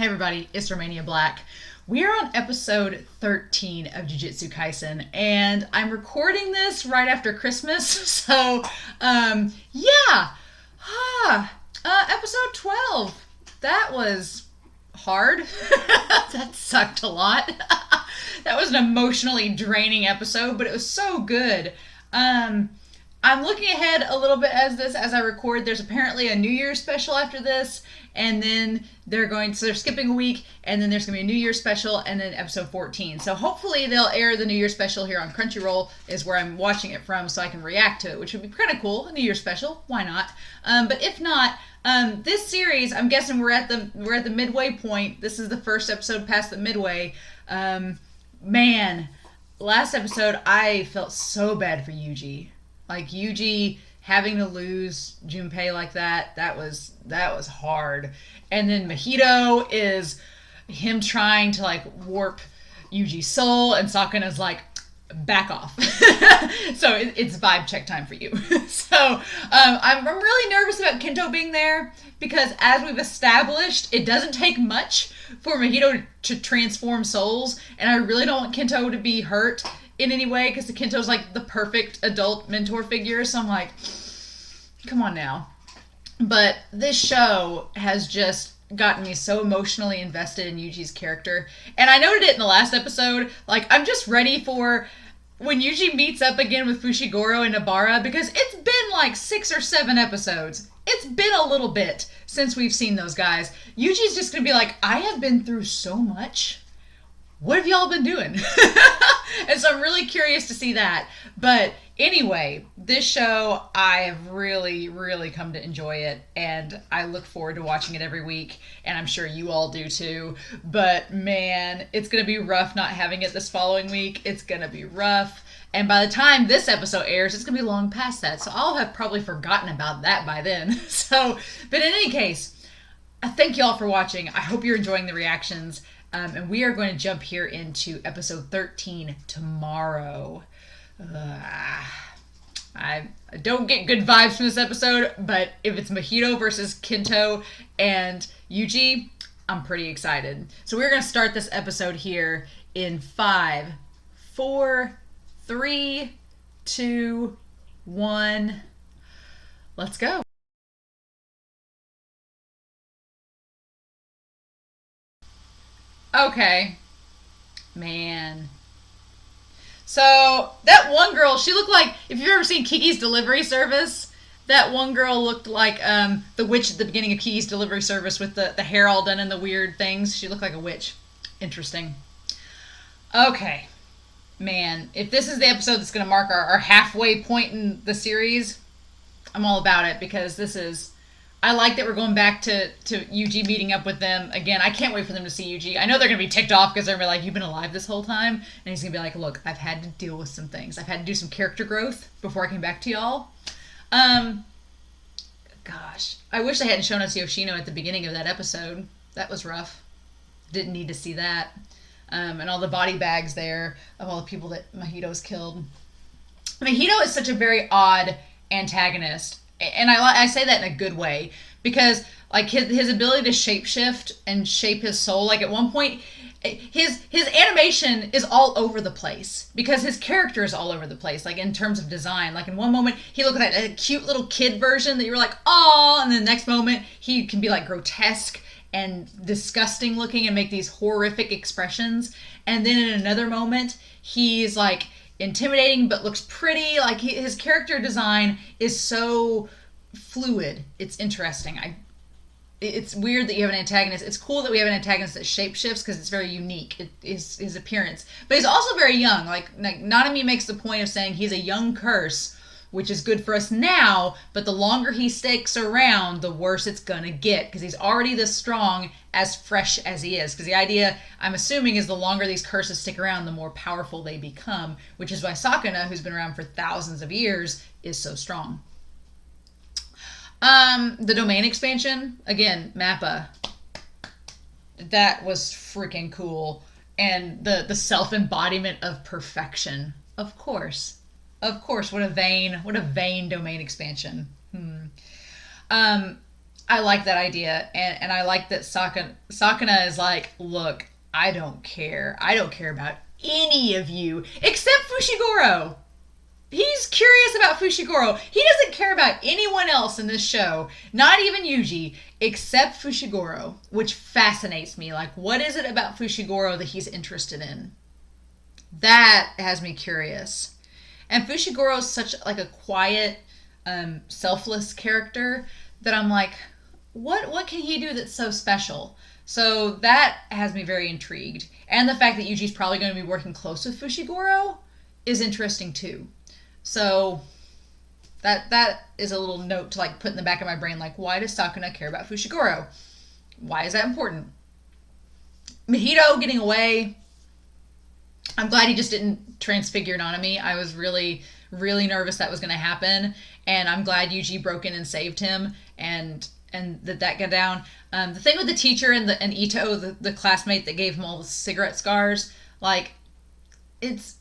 Hey everybody, it's Romania Black. We are on episode 13 of JuJutsu Kaisen, and I'm recording this right after Christmas, so, yeah. Episode 12. That was hard. That sucked a lot. That was an emotionally draining episode, but it was so good. I'm looking ahead a little bit as I record. There's apparently a New Year's special after this, and then they're skipping a week, and then there's gonna be a New Year's special, and then episode 14. So hopefully they'll air the New Year's special here on Crunchyroll, is where I'm watching it from, so I can react to it, which would be kind of cool. A New Year's special, why not? But if not, this series, I'm guessing we're at the midway point. This is the first episode past the midway. Man, last episode I felt so bad for Yuuji. Like, Yuuji having to lose Junpei like that was hard. And then Mahito is him trying to, like, warp Yuji's soul, and Sukuna's like, back off. So it's vibe check time for you. So I'm really nervous about Kento being there, because as we've established, it doesn't take much for Mahito to transform souls, and I really don't want Kento to be hurt in any way, because the Kento's like the perfect adult mentor figure, so I'm like, come on now. But this show has just gotten me so emotionally invested in Yuji's character, and I noted it in the last episode, like, I'm just ready for when Yuji meets up again with Fushigoro and Nabara, because it's been like 6 or 7 episodes. It's been a little bit since we've seen those guys. Yuji's just gonna be like, I have been through so much. What have y'all been doing? And so I'm really curious to see that. But anyway, this show, I have really, really come to enjoy it. And I look forward to watching it every week. And I'm sure you all do too. But man, it's going to be rough not having it this following week. It's going to be rough. And by the time this episode airs, it's going to be long past that. So I'll have probably forgotten about that by then. But in any case, I thank y'all for watching. I hope you're enjoying the reactions. And we are going to jump here into episode 13 tomorrow. I don't get good vibes from this episode, but if it's Mahito versus Kento and Yuuji, I'm pretty excited. So we're going to start this episode here in 5, 4, 3, 2, 1. Let's go. Okay. Man. So, that one girl, she looked like, if you've ever seen Kiki's Delivery Service, that one girl looked like the witch at the beginning of Kiki's Delivery Service with the hair all done in the weird things. She looked like a witch. Interesting. Okay. Man, if this is the episode that's going to mark our halfway point in the series, I'm all about it, because this is... I like that we're going back to Yuuji meeting up with them again. I can't wait for them to see Yuuji. I know they're going to be ticked off, because they're going to be like, you've been alive this whole time? And he's going to be like, look, I've had to deal with some things. I've had to do some character growth before I came back to y'all. Gosh. I wish they hadn't shown us Yoshino at the beginning of that episode. That was rough. Didn't need to see that. And all the body bags there of all the people that Mahito's killed. Mahito is such a very odd antagonist. And I say that in a good way, because like his ability to shapeshift and shape his soul, like at one point his animation is all over the place, because his character is all over the place, like in terms of design. Like in one moment he looked like a cute little kid version that you were like, oh, and then the next moment he can be like grotesque and disgusting looking and make these horrific expressions, and then in another moment he's like intimidating but looks pretty. Like his character design is so fluid. It's interesting. It's weird that you have an antagonist. It's cool that we have an antagonist that shapeshifts, because it's very unique. It is his appearance, but he's also very young. Like Nanami makes the point of saying he's a young curse, which is good for us now, but the longer he sticks around, the worse it's gonna get, because he's already this strong, as fresh as he is. Because the idea, I'm assuming, is the longer these curses stick around, the more powerful they become, which is why Sukuna, who's been around for thousands of years, is so strong. The domain expansion, again, MAPPA. That was freaking cool. And the self-embodiment of perfection. Of course. Of course, what a vain domain expansion. I like that idea, and I like that Sakuna is like, look, I don't care. I don't care about any of you except Fushigoro. He's curious about Fushigoro. He doesn't care about anyone else in this show, not even Yuuji, except Fushigoro, which fascinates me. Like, what is it about Fushigoro that he's interested in? That has me curious. And Fushigoro is such like a quiet, selfless character that I'm like, what can he do that's so special? So that has me very intrigued. And the fact that Yuji's probably going to be working close with Fushigoro is interesting too. So that is a little note to like put in the back of my brain, like, why does Sakuna care about Fushigoro? Why is that important? Mahito getting away. I'm glad he just didn't transfigure Nanami. I was really, really nervous that was going to happen, and I'm glad Yuuji broke in and saved him, and that got down. The thing with the teacher and Ito, the classmate that gave him all the cigarette scars, like, it's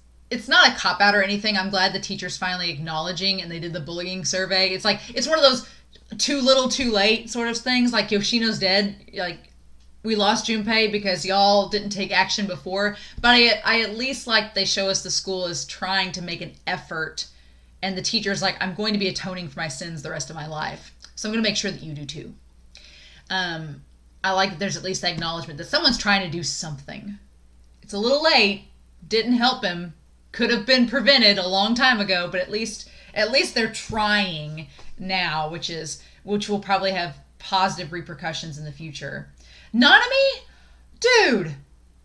not a cop out or anything. I'm glad the teacher's finally acknowledging, and they did the bullying survey. It's like, it's one of those too little, too late sort of things. Like, Yoshino's dead. Like, we lost Junpei because y'all didn't take action before. But I at least like they show us the school is trying to make an effort, and the teacher's like, I'm going to be atoning for my sins the rest of my life. So I'm going to make sure that you do too. I like that there's at least the acknowledgement that someone's trying to do something. It's a little late. Didn't help him. Could have been prevented a long time ago, but at least they're trying now, which will probably have positive repercussions in the future. Nanami? Dude!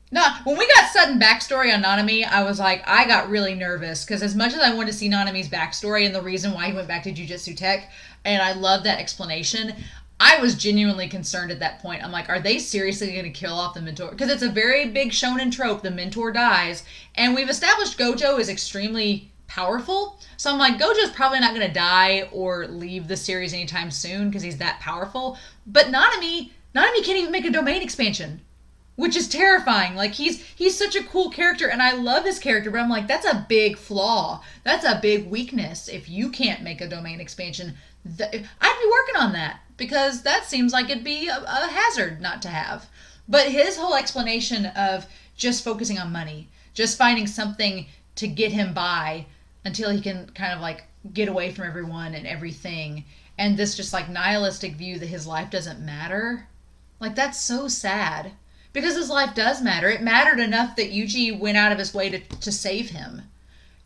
When we got sudden backstory on Nanami, I was like, I got really nervous, because as much as I wanted to see Nanami's backstory and the reason why he went back to Jujutsu Tech, and I love that explanation, I was genuinely concerned at that point. I'm like, are they seriously going to kill off the mentor? Because it's a very big shonen trope, the mentor dies, and we've established Gojo is extremely powerful. So I'm like, Gojo's probably not going to die or leave the series anytime soon because he's that powerful. But Nanami can't even make a domain expansion, which is terrifying. Like, he's such a cool character, and I love his character, but I'm like, that's a big flaw. That's a big weakness. If you can't make a domain expansion, I'd be working on that, because that seems like it'd be a hazard not to have. But his whole explanation of just focusing on money, just finding something to get him by until he can kind of like get away from everyone and everything, and this just like nihilistic view that his life doesn't matter, like, that's so sad. Because his life does matter. It mattered enough that Yuuji went out of his way to save him.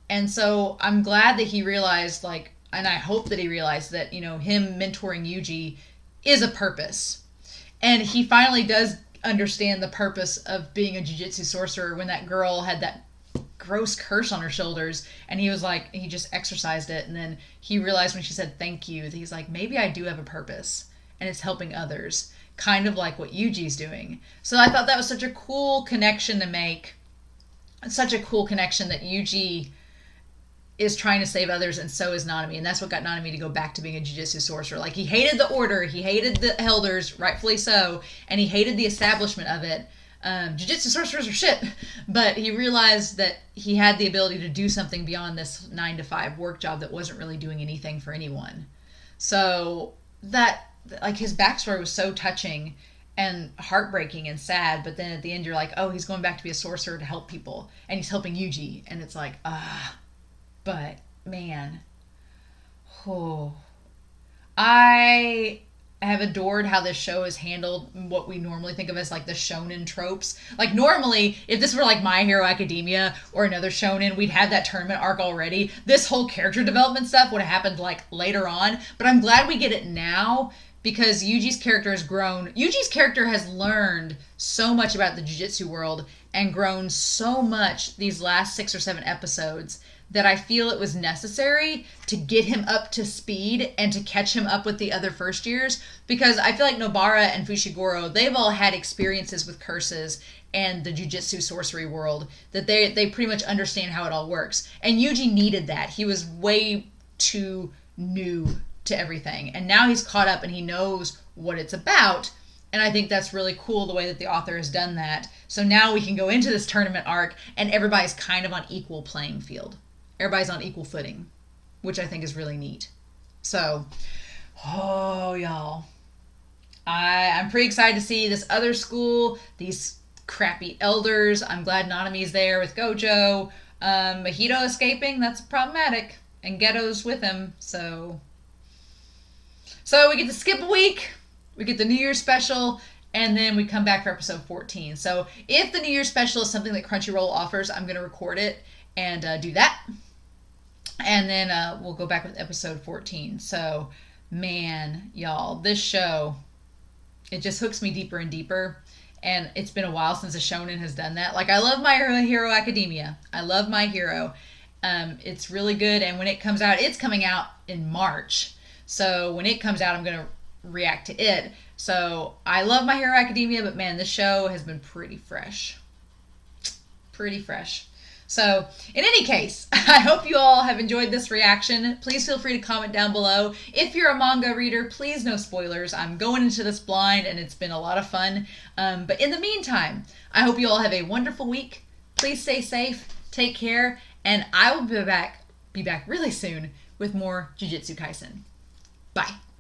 And so I'm glad that he realized, like, and I hope that he realized that, him mentoring Yuuji is a purpose. And he finally does understand the purpose of being a jujutsu sorcerer when that girl had that gross curse on her shoulders, and he was like, he just exorcised it, and then he realized when she said thank you that he's like, maybe I do have a purpose, and it's helping others. Kind of like what Yuji's doing. So I thought that was such a cool connection to make. Such a cool connection that Yuuji is trying to save others, and so is Nanami. And that's what got Nanami to go back to being a jujutsu sorcerer. Like, he hated the order, he hated the elders, rightfully so, and he hated the establishment of it. Jujutsu sorcerers are shit. But he realized that he had the ability to do something beyond this 9-to-5 work job that wasn't really doing anything for anyone. So that, like, his backstory was so touching and heartbreaking and sad, but then at the end you're like, oh, he's going back to be a sorcerer to help people, and he's helping Yuuji, and it's like, but man, I have adored how this show has handled what we normally think of as like the shonen tropes. Like, normally, if this were like My Hero Academia or another shonen, we'd have that tournament arc already. This whole character development stuff would have happened like later on, but I'm glad we get it now, because Yuji's character has grown. Yuji's character has learned so much about the jiu-jitsu world and grown so much these last 6 or 7 episodes that I feel it was necessary to get him up to speed and to catch him up with the other first years, because I feel like Nobara and Fushigoro, they've all had experiences with curses and the jiu-jitsu sorcery world, that they pretty much understand how it all works. And Yuji needed that. He was way too new to everything, and now he's caught up and he knows what it's about, and I think that's really cool the way that the author has done that. So now we can go into this tournament arc and everybody's kind of on equal playing field. Everybody's on equal footing, which I think is really neat. So, y'all, I'm pretty excited to see this other school, these crappy elders. I'm glad Nanami's there with Gojo. Mahito escaping, that's problematic. And Ghetto's with him, so we get to skip a week. We get the New Year's special, and then we come back for episode 14. So if the New Year's special is something that Crunchyroll offers, I'm going to record it and do that. And then we'll go back with episode 14. So, man, y'all, this show, it just hooks me deeper and deeper. And it's been a while since a shonen has done that. Like, I love My Hero Academia. I love My Hero. It's really good. And when it comes out, it's coming out in March. So when it comes out, I'm going to react to it. So I love My Hero Academia, but man, this show has been pretty fresh. Pretty fresh. So, in any case, I hope you all have enjoyed this reaction. Please feel free to comment down below. If you're a manga reader, please no spoilers. I'm going into this blind, and it's been a lot of fun. But in the meantime, I hope you all have a wonderful week. Please stay safe, take care, and I will be back really soon with more JuJutsu Kaisen. Bye.